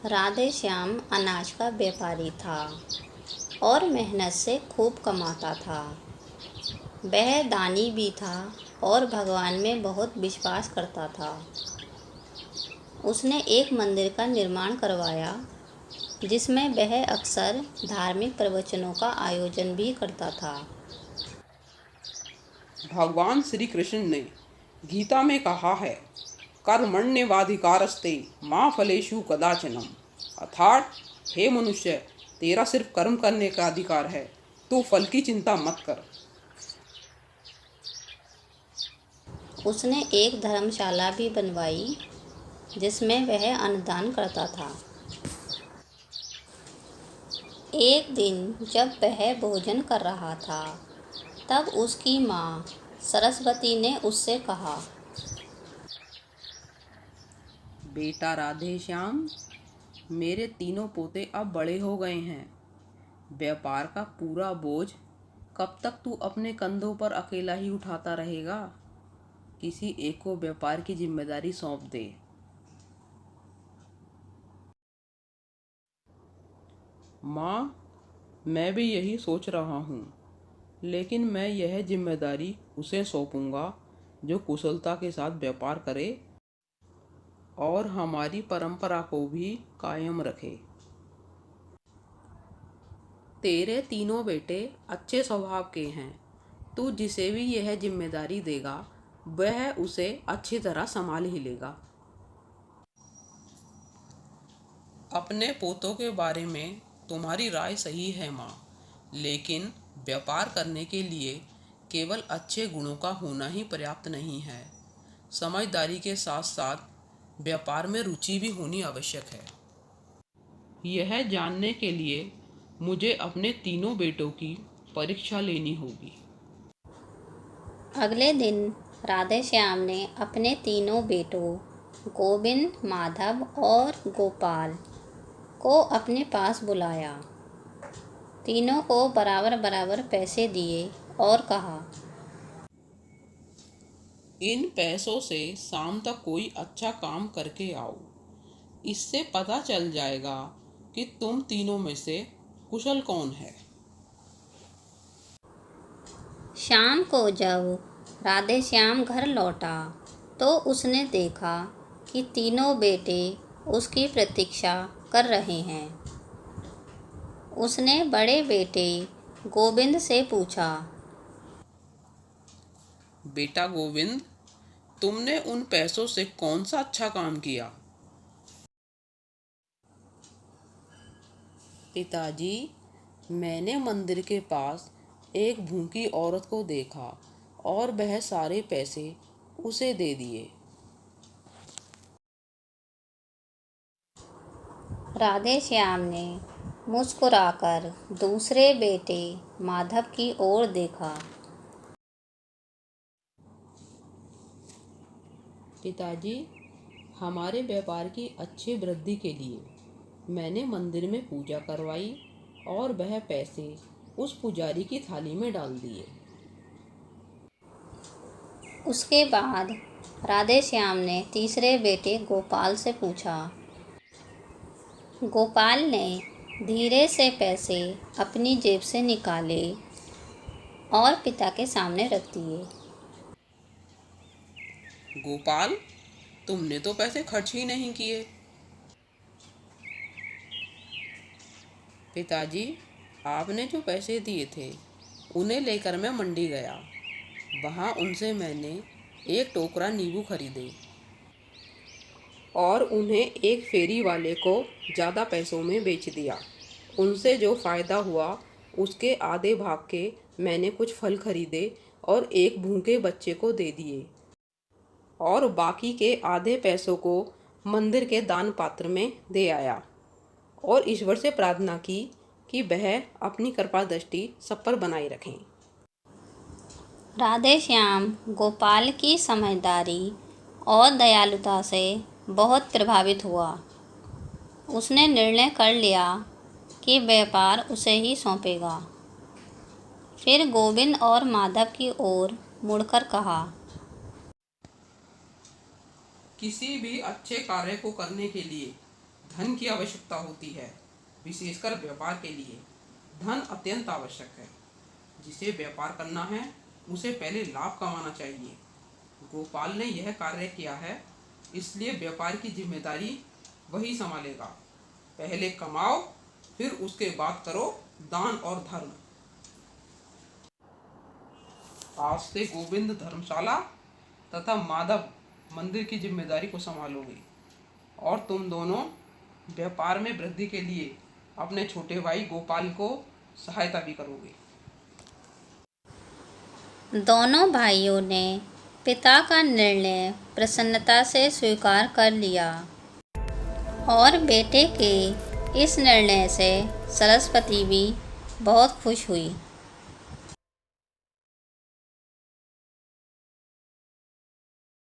राधे श्याम अनाज का व्यापारी था और मेहनत से खूब कमाता था। वह दानी भी था और भगवान में बहुत विश्वास करता था। उसने एक मंदिर का निर्माण करवाया जिसमें वह अक्सर धार्मिक प्रवचनों का आयोजन भी करता था। भगवान श्री कृष्ण ने गीता में कहा है, कर्मण्येवाधिकारस्ते माँ फलेषु कदाचनम। अर्थात हे मनुष्य, तेरा सिर्फ कर्म करने का अधिकार है, तू फल की चिंता मत कर। उसने एक धर्मशाला भी बनवाई जिसमें वह अन्नदान करता था। एक दिन जब वह भोजन कर रहा था तब उसकी माँ सरस्वती ने उससे कहा, बेटा राधे श्याम, मेरे तीनों पोते अब बड़े हो गए हैं। व्यापार का पूरा बोझ कब तक तू अपने कंधों पर अकेला ही उठाता रहेगा? किसी एक को व्यापार की जिम्मेदारी सौंप दे। माँ, मैं भी यही सोच रहा हूँ, लेकिन मैं यह जिम्मेदारी उसे सौंपूंगा जो कुशलता के साथ व्यापार करे और हमारी परंपरा को भी कायम रखे। तेरे तीनों बेटे अच्छे स्वभाव के हैं। तू जिसे भी यह जिम्मेदारी देगा वह उसे अच्छी तरह संभाल ही लेगा। अपने पोतों के बारे में तुम्हारी राय सही है माँ, लेकिन व्यापार करने के लिए केवल अच्छे गुणों का होना ही पर्याप्त नहीं है। समझदारी के साथ साथ व्यापार में रुचि भी होनी आवश्यक है। यह जानने के लिए मुझे अपने तीनों बेटों की परीक्षा लेनी होगी। अगले दिन राधे श्याम ने अपने तीनों बेटों गोविंद, माधव और गोपाल को अपने पास बुलाया। तीनों को बराबर बराबर पैसे दिए और कहा, इन पैसों से शाम तक कोई अच्छा काम करके आओ। इससे पता चल जाएगा कि तुम तीनों में से कुशल कौन है। शाम को जब राधे श्याम घर लौटा तो उसने देखा कि तीनों बेटे उसकी प्रतीक्षा कर रहे हैं। उसने बड़े बेटे गोविंद से पूछा, बेटा गोविंद, तुमने उन पैसों से कौन सा अच्छा काम किया? पिताजी, मैंने मंदिर के पास एक भूखी औरत को देखा और वह सारे पैसे उसे दे दिए। राधे श्याम ने मुस्कुराकर दूसरे बेटे माधव की ओर देखा। पिताजी, हमारे व्यापार की अच्छी वृद्धि के लिए मैंने मंदिर में पूजा करवाई और वह पैसे उस पुजारी की थाली में डाल दिए। उसके बाद राधे श्याम ने तीसरे बेटे गोपाल से पूछा। गोपाल ने धीरे से पैसे अपनी जेब से निकाले और पिता के सामने रख दिए। गोपाल, तुमने तो पैसे खर्च ही नहीं किए। पिताजी, आपने जो पैसे दिए थे उन्हें लेकर मैं मंडी गया। वहाँ उनसे मैंने एक टोकरा नींबू खरीदे और उन्हें एक फेरी वाले को ज़्यादा पैसों में बेच दिया। उनसे जो फ़ायदा हुआ उसके आधे भाग के मैंने कुछ फल खरीदे और एक भूखे बच्चे को दे दिए और बाकी के आधे पैसों को मंदिर के दान पात्र में दे आया और ईश्वर से प्रार्थना की कि वह अपनी कृपा दृष्टि सब पर बनाए रखें। राधे श्याम गोपाल की समझदारी और दयालुता से बहुत प्रभावित हुआ। उसने निर्णय कर लिया कि व्यापार उसे ही सौंपेगा। फिर गोविंद और माधव की ओर मुड़कर कहा, किसी भी अच्छे कार्य को करने के लिए धन की आवश्यकता होती है, विशेषकर व्यापार के लिए। धन अत्यंत आवश्यक है। जिसे व्यापार करना है उसे पहले लाभ कमाना चाहिए। गोपाल ने यह कार्य किया है, इसलिए व्यापार की जिम्मेदारी वही संभालेगा। पहले कमाओ, फिर उसके बाद करो दान और धर्म। आज से गोविंद धर्मशाला तथा माधव मंदिर की जिम्मेदारी को संभालोगे और तुम दोनों व्यापार में वृद्धि के लिए अपने छोटे भाई गोपाल को सहायता भी करोगे। दोनों भाइयों ने पिता का निर्णय प्रसन्नता से स्वीकार कर लिया और बेटे के इस निर्णय से सरस्वती भी बहुत खुश हुई।